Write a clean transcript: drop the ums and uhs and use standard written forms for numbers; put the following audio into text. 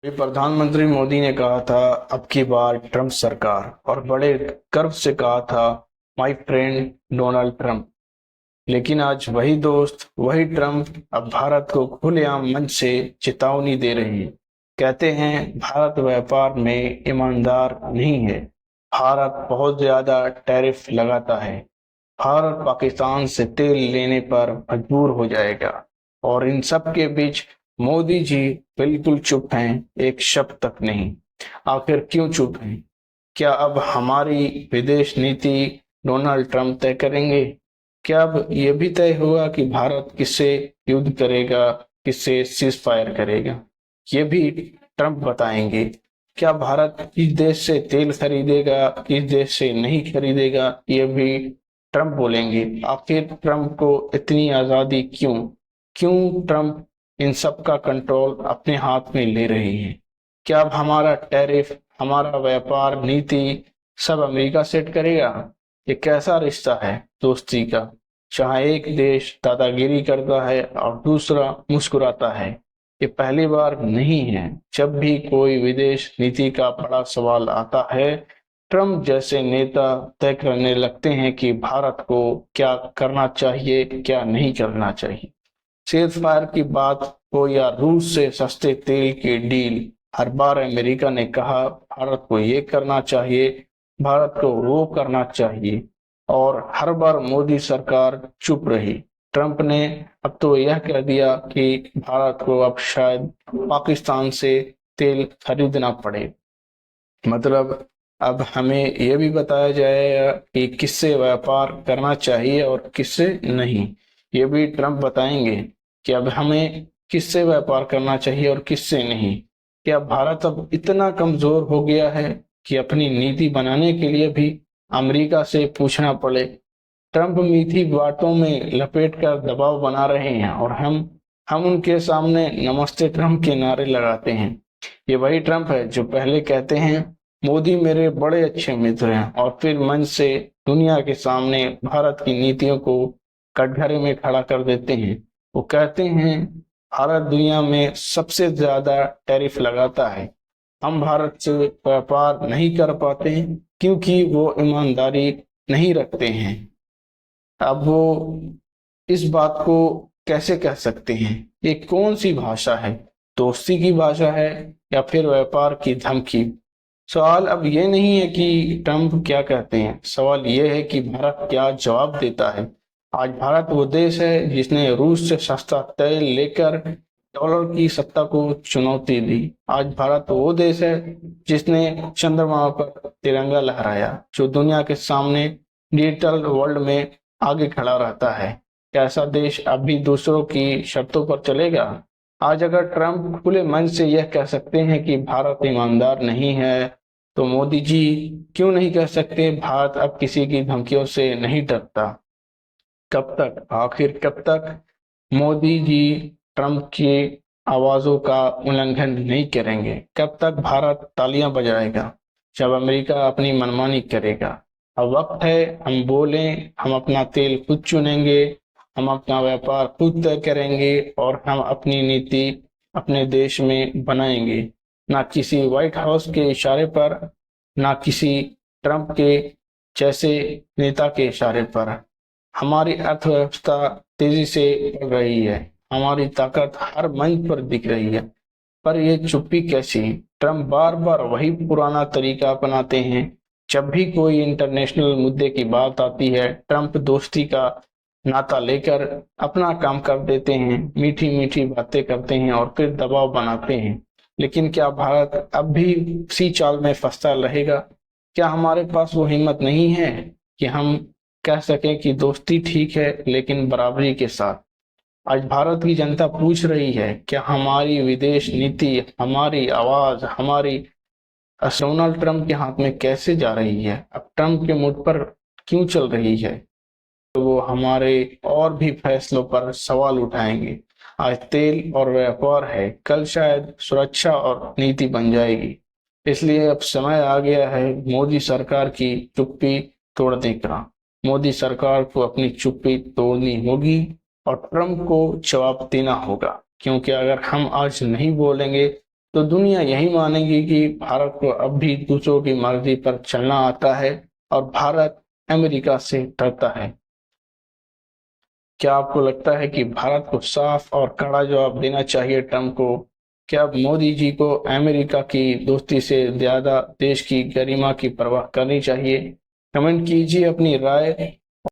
अभी प्रधानमंत्री मोदी ने कहा था अब की बार ट्रम्प सरकार, और बड़े गर्व से कहा था माय फ्रेंड डोनाल्ड ट्रम्प। लेकिन आज वही दोस्त, वही ट्रम्प अब भारत को खुलेआम मंच से चेतावनी दे रहे हैं। कहते हैं भारत व्यापार में ईमानदार नहीं है, भारत बहुत ज्यादा टैरिफ लगाता है, भारत पाकिस्तान से तेल लेने पर मजबूर हो जाएगा। और इन सब के बीच मोदी जी बिल्कुल चुप हैं, एक शब्द तक नहीं। आखिर क्यों चुप हैं? क्या अब हमारी विदेश नीति डोनाल्ड ट्रंप तय करेंगे? क्या अब यह भी तय होगा कि भारत किससे युद्ध करेगा, किससे सीज फायर करेगा? ये भी ट्रंप बताएंगे। क्या भारत किस देश से तेल खरीदेगा, किस देश से नहीं खरीदेगा, ये भी ट्रंप बोलेंगे। आखिर ट्रंप को इतनी आजादी क्यों? क्यों ट्रंप इन सब का कंट्रोल अपने हाथ में ले रहे हैं? क्या अब हमारा टैरिफ, हमारा व्यापार नीति सब अमेरिका सेट करेगा? ये कैसा रिश्ता है दोस्ती का, जहां एक देश दादागिरी करता है और दूसरा मुस्कुराता है? ये पहली बार नहीं है। जब भी कोई विदेश नीति का बड़ा सवाल आता है, ट्रम्प जैसे नेता तय करने लगते हैं कि भारत को क्या करना चाहिए, क्या नहीं करना चाहिए। सीज फायर की बात हो या रूस से सस्ते तेल की डील, हर बार अमेरिका ने कहा भारत को ये करना चाहिए, भारत को वो करना चाहिए, और हर बार मोदी सरकार चुप रही। ट्रंप ने अब तो यह कह दिया कि भारत को अब शायद पाकिस्तान से तेल खरीदना पड़े। मतलब अब हमें यह भी बताया जाएगा कि किससे व्यापार करना चाहिए और किससे नहीं। ये भी ट्रंप बताएंगे कि अब हमें किससे व्यापार करना चाहिए और किससे नहीं। क्या भारत अब इतना कमजोर हो गया है कि अपनी नीति बनाने के लिए भी अमेरिका से पूछना पड़े? ट्रंप मीठी बातों में लपेट कर दबाव बना रहे हैं और हम उनके सामने नमस्ते ट्रंप के नारे लगाते हैं। ये वही ट्रंप है जो पहले कहते हैं मोदी मेरे बड़े अच्छे मित्र हैं, और फिर मंच से दुनिया के सामने भारत की नीतियों को कटघरे में खड़ा कर देते हैं। वो कहते हैं भारत दुनिया में सबसे ज्यादा टैरिफ लगाता है, हम भारत से व्यापार नहीं कर पाते क्योंकि वो ईमानदारी नहीं रखते हैं। अब वो इस बात को कैसे कह सकते हैं? ये कौन सी भाषा है? दोस्ती की भाषा है या फिर व्यापार की धमकी? सवाल अब ये नहीं है कि ट्रंप क्या कहते हैं, सवाल ये है कि भारत क्या जवाब देता है। आज भारत वो देश है जिसने रूस से सस्ता तेल लेकर डॉलर की सत्ता को चुनौती दी। आज भारत वो देश है जिसने चंद्रमा पर तिरंगा लहराया, जो दुनिया के सामने डिजिटल वर्ल्ड में आगे खड़ा रहता है। क्या ऐसा देश अब भी दूसरों की शर्तों पर चलेगा? आज अगर ट्रंप खुले मन से यह कह सकते हैं कि भारत ईमानदार नहीं है, तो मोदी जी क्यों नहीं कह सकते भारत अब किसी की धमकियों से नहीं डरता? कब तक, आखिर कब तक मोदी जी ट्रंप की आवाजों का उल्लंघन नहीं करेंगे? कब तक भारत तालियां बजाएगा जब अमेरिका अपनी मनमानी करेगा? अब वक्त है हम बोलें, हम अपना तेल खुद चुनेंगे, हम अपना व्यापार खुद तय करेंगे, और हम अपनी नीति अपने देश में बनाएंगे। ना किसी व्हाइट हाउस के इशारे पर, ना किसी ट्रंप के जैसे नेता के इशारे पर। हमारी अर्थव्यवस्था तेजी से बढ़ रही है, हमारी ताकत हर मंच पर दिख रही है, पर ये चुप्पी कैसी? ट्रंप बार बार वही पुराना तरीका अपनाते हैं। जब भी कोई इंटरनेशनल मुद्दे की बात आती है, ट्रंप दोस्ती का नाता लेकर अपना काम कर देते हैं, मीठी मीठी बातें करते हैं और फिर दबाव बनाते हैं। लेकिन क्या भारत अब भी उसी चाल में फंसता रहेगा? क्या हमारे पास वो हिम्मत नहीं है कि हम कह सकें कि दोस्ती ठीक है लेकिन बराबरी के साथ? आज भारत की जनता पूछ रही है क्या हमारी विदेश नीति, हमारी आवाज, हमारी डोनाल्ड ट्रंप के हाथ में कैसे जा रही है? अब ट्रंप के मुड पर क्यों चल रही है? तो वो हमारे और भी फैसलों पर सवाल उठाएंगे। आज तेल और व्यापार है, कल शायद सुरक्षा और नीति बन जाएगी। इसलिए अब समय आ गया है मोदी सरकार की चुप्पी तोड़ने का। मोदी सरकार को अपनी चुप्पी तोड़नी होगी और ट्रंप को जवाब देना होगा, क्योंकि अगर हम आज नहीं बोलेंगे तो दुनिया यही मानेगी कि भारत को अब भी दूसरों की मर्जी पर चलना आता है और भारत अमेरिका से डरता है। क्या आपको लगता है कि भारत को साफ और कड़ा जवाब देना चाहिए ट्रंप को? क्या मोदी जी को अमेरिका की दोस्ती से ज्यादा देश की गरिमा की परवाह करनी चाहिए? कमेंट कीजिए अपनी राय